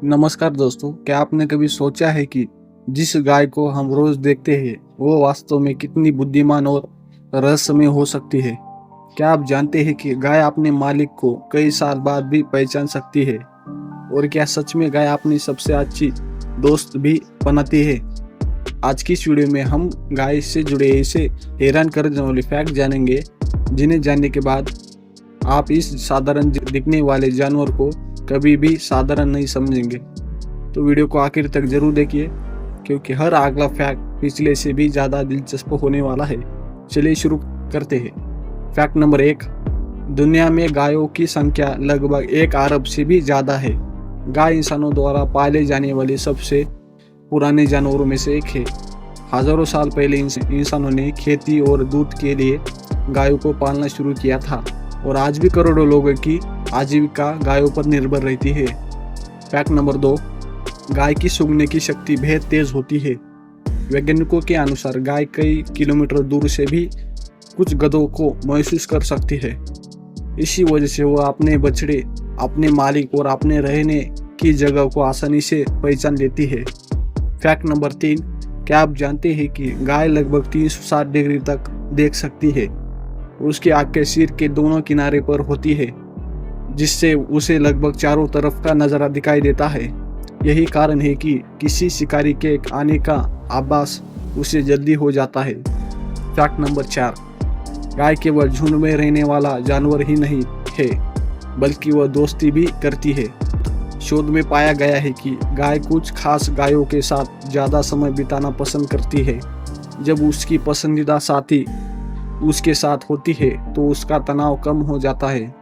नमस्कार दोस्तों, क्या आपने कभी सोचा है कि जिस गाय को हम रोज देखते हैं वो वास्तव में कितनी बुद्धिमान और रहस्यमय हो सकती है। क्या आप जानते हैं कि गाय अपने मालिक को कई साल बाद भी पहचान सकती है? और क्या सच में गाय अपनी सबसे अच्छी दोस्त भी बनाती है? आज की इस वीडियो में हम गाय से जुड़े ऐसे हैरान करने वाले फैक्ट जानेंगे जिन्हें जानने के बाद आप इस साधारण दिखने वाले जानवर को कभी भी साधारण नहीं समझेंगे। तो वीडियो को आखिर तक जरूर देखिए क्योंकि हर अगला फैक्ट पिछले से भी ज़्यादा दिलचस्प होने वाला है। चलिए शुरू करते हैं। फैक्ट नंबर 1, दुनिया में गायों की संख्या लगभग 1 अरब से भी ज़्यादा है। गाय इंसानों द्वारा पाले जाने वाले सबसे पुराने जानवरों में से एक है। हजारों साल पहले इंसानों ने खेती और दूध के लिए गायों को पालना शुरू किया था और आज भी करोड़ों लोगों की आजीविका गायों पर निर्भर रहती है। फैक्ट नंबर 2, गाय की सूंघने की शक्ति बेहद तेज होती है। वैज्ञानिकों के अनुसार गाय कई किलोमीटर दूर से भी कुछ गंधों को महसूस कर सकती है। इसी वजह से वह अपने बछड़े, अपने मालिक और अपने रहने की जगह को आसानी से पहचान लेती है। फैक्ट नंबर 3, क्या आप जानते हैं कि गाय लगभग 360 डिग्री तक देख सकती है? उसकी आंखें सिर के दोनों किनारे पर होती है जिससे उसे लगभग चारों तरफ का नज़ारा दिखाई देता है। यही कारण है कि किसी शिकारी के आने का आभास उसे जल्दी हो जाता है। फैक्ट नंबर 4, गाय केवल झुंड में रहने वाला जानवर ही नहीं है बल्कि वह दोस्ती भी करती है। शोध में पाया गया है कि गाय कुछ खास गायों के साथ ज़्यादा समय बिताना पसंद करती है। जब उसकी पसंदीदा साथी उसके साथ होती है तो उसका तनाव कम हो जाता है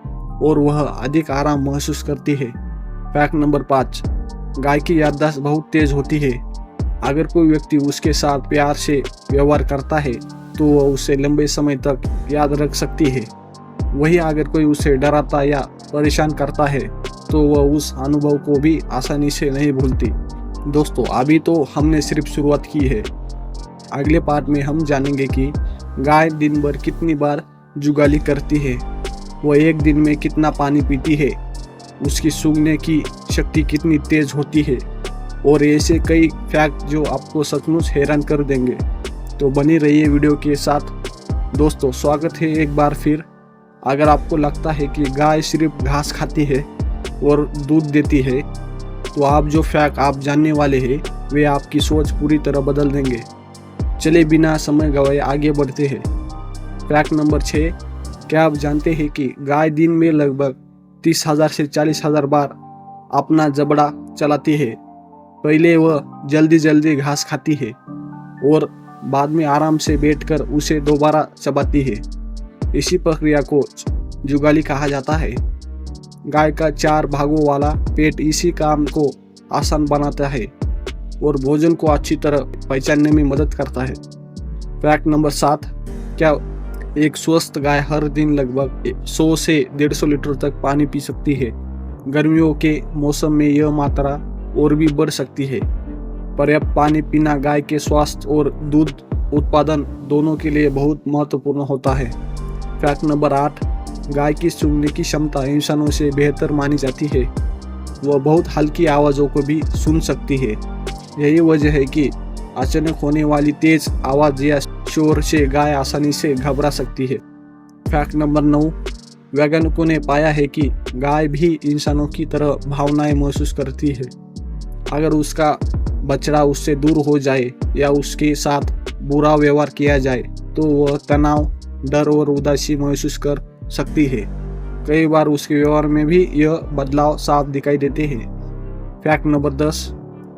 और वह अधिक आराम महसूस करती है। फैक्ट नंबर 5, गाय की याददाश्त बहुत तेज होती है। अगर कोई व्यक्ति उसके साथ प्यार से व्यवहार करता है तो वह उसे लंबे समय तक याद रख सकती है। वहीं अगर कोई उसे डराता या परेशान करता है तो वह उस अनुभव को भी आसानी से नहीं भूलती। दोस्तों, अभी तो हमने सिर्फ शुरुआत की है। अगले पार्ट में हम जानेंगे कि गाय दिन भर कितनी बार जुगाली करती है, वह एक दिन में कितना पानी पीती है, उसकी सूंघने की शक्ति कितनी तेज होती है और ऐसे कई फैक्ट जो आपको सचमुच हैरान कर देंगे। तो बनी रहिए वीडियो के साथ। दोस्तों, स्वागत है एक बार फिर। अगर आपको लगता है कि गाय सिर्फ घास खाती है और दूध देती है तो आप जो फैक्ट आप जानने वाले हैं वे आपकी सोच पूरी तरह बदल देंगे। चले बिना समय गवाए आगे बढ़ते हैं। फैक्ट नंबर 6, क्या आप जानते हैं कि गाय दिन में लगभग 30,000 से 40,000 बार अपना जबड़ा चलाती है? पहले वह जल्दी घास खाती है और बाद में आराम से बैठकर उसे दोबारा चबाती है। इसी प्रक्रिया को जुगाली कहा जाता है। गाय का 4 भागों वाला पेट इसी काम को आसान बनाता है और भोजन को अच्छी तरह पहचानने में मदद करता है। फैक्ट नंबर 7, क्या एक स्वस्थ गाय हर दिन लगभग 100 से 150 लीटर तक पानी पी सकती है? गर्मियों के मौसम में यह मात्रा और भी बढ़ सकती है। पर्याप्त पानी पीना गाय के स्वास्थ्य और दूध उत्पादन दोनों के लिए बहुत महत्वपूर्ण होता है। फैक्ट नंबर 8, गाय की सूंघने की क्षमता इंसानों से बेहतर मानी जाती है। वह बहुत हल्की आवाज़ों को भी सुन सकती है। यही वजह है कि अचानक होने वाली तेज आवाज़ या शोर से गाय आसानी से घबरा सकती है। फैक्ट नंबर 9, वैज्ञानिकों ने पाया है कि गाय भी इंसानों की तरह भावनाएं महसूस करती है। अगर उसका बछड़ा उससे दूर हो जाए या उसके साथ बुरा व्यवहार किया जाए तो वह तनाव, डर और उदासी महसूस कर सकती है। कई बार उसके व्यवहार में भी यह बदलाव साफ दिखाई देते हैं। फैक्ट नंबर 10,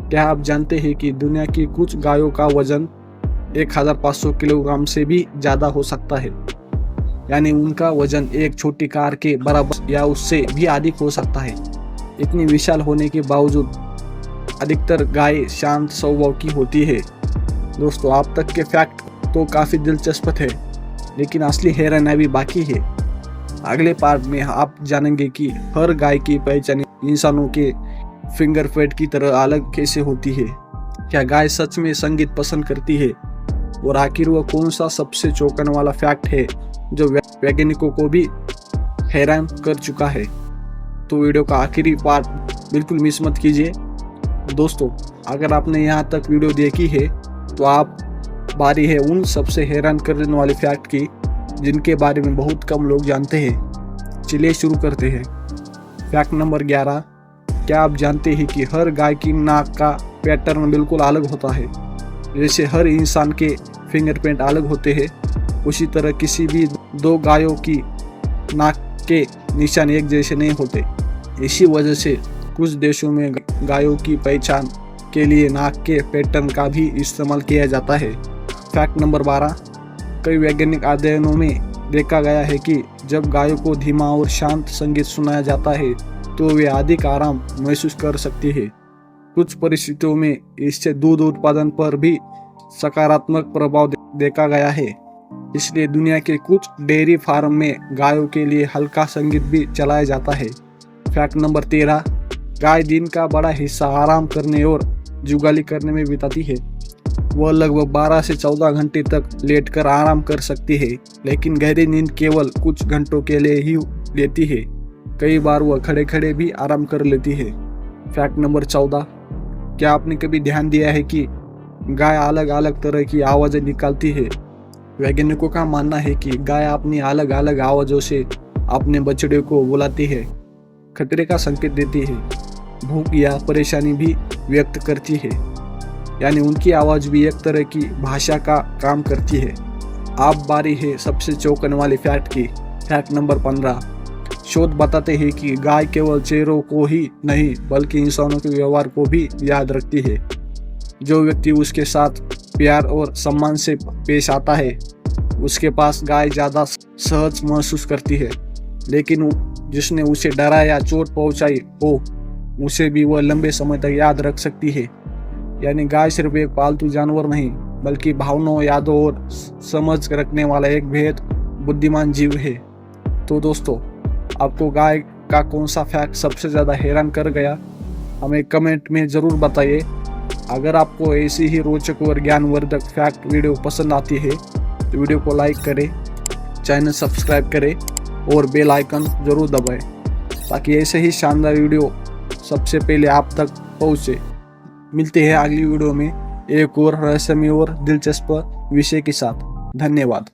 क्या आप जानते हैं कि दुनिया की कुछ गायों का वजन 1500 किलोग्राम से भी ज़्यादा हो सकता है? यानी उनका वजन एक छोटी कार के बराबर या उससे भी अधिक हो सकता है। इतनी विशाल होने के बावजूद अधिकतर गाय शांत स्वभाव की होती है। दोस्तों, आप तक के फैक्ट तो काफ़ी दिलचस्प थे लेकिन असली हैरानी अभी बाकी है। अगले पार्ट में आप जानेंगे कि हर गाय की पहचान इंसानों के फिंगरप्रिंट की तरह अलग कैसे होती है। क्या गाय सच में संगीत पसंद करती है? और आखिर वह कौन सा सबसे चौंकाने वाला फैक्ट है जो वैज्ञानिकों को भी हैरान कर चुका है? तो वीडियो का आखिरी पार्ट बिल्कुल मिस मत कीजिए। दोस्तों, अगर आपने यहाँ तक वीडियो देखी है तो आप बारी है उन सबसे हैरान करने वाले फैक्ट की जिनके बारे में बहुत कम लोग जानते हैं। चलिए शुरू करते हैं। फैक्ट नंबर 11, क्या आप जानते हैं कि हर गाय की नाक का पैटर्न बिल्कुल अलग होता है। जैसे हर इंसान के फिंगरप्रिंट अलग होते हैं, उसी तरह किसी भी दो गायों की नाक के निशान एक जैसे नहीं होते। इसी वजह से कुछ देशों में गायों की पहचान के लिए नाक के पैटर्न का भी इस्तेमाल किया जाता है। फैक्ट नंबर 12, कई वैज्ञानिक अध्ययनों में देखा गया है कि जब गायों को धीमा और शांत संगीत सुनाया जाता है तो वे अधिक आराम महसूस कर सकती है। कुछ परिस्थितियों में इससे दूध उत्पादन पर भी सकारात्मक प्रभाव देखा गया है। इसलिए दुनिया के कुछ डेयरी फार्म में गायों के लिए हल्का संगीत भी चलाया जाता है। फैक्ट नंबर 13, गाय दिन का बड़ा हिस्सा आराम करने और जुगाली करने में बिताती है। वह लगभग 12 से 14 घंटे तक लेटकर आराम कर सकती है, लेकिन गहरी नींद केवल कुछ घंटों के लिए ही लेती है। कई बार वह खड़े खड़े भी आराम कर लेती है। फैक्ट नंबर 14, क्या आपने कभी ध्यान दिया है कि गाय अलग अलग तरह की आवाज़ें निकालती है। वैज्ञानिकों का मानना है कि गाय अपनी अलग अलग आवाज़ों से अपने बछड़े को बुलाती है, खतरे का संकेत देती है, भूख या परेशानी भी व्यक्त करती है। यानी उनकी आवाज़ भी एक तरह की भाषा का काम करती है। आप बारी है सबसे चौंकाने वाली फैक्ट की। फैक्ट नंबर 15, शोध बताते हैं कि गाय केवल चेहरों को ही नहीं बल्कि इंसानों के व्यवहार को भी याद रखती है। जो व्यक्ति उसके साथ प्यार और सम्मान से पेश आता है उसके पास गाय ज़्यादा सहज महसूस करती है, लेकिन जिसने उसे डरा या चोट पहुंचाई हो उसे भी वह लंबे समय तक याद रख सकती है। यानी गाय सिर्फ एक पालतू जानवर नहीं बल्कि भावनाओं, यादों और समझ रखने वाला एक बेहद बुद्धिमान जीव है। तो दोस्तों, आपको गाय का कौन सा फैक्ट सबसे ज़्यादा हैरान कर गया, हमें कमेंट में ज़रूर बताइए। अगर आपको ऐसी ही रोचक और ज्ञानवर्धक फैक्ट वीडियो पसंद आती है तो वीडियो को लाइक करें, चैनल सब्सक्राइब करें और बेल आइकन ज़रूर दबाएं ताकि ऐसे ही शानदार वीडियो सबसे पहले आप तक पहुँचे। मिलते हैं अगली वीडियो में एक और रहस्यमय और दिलचस्प विषय के साथ। धन्यवाद।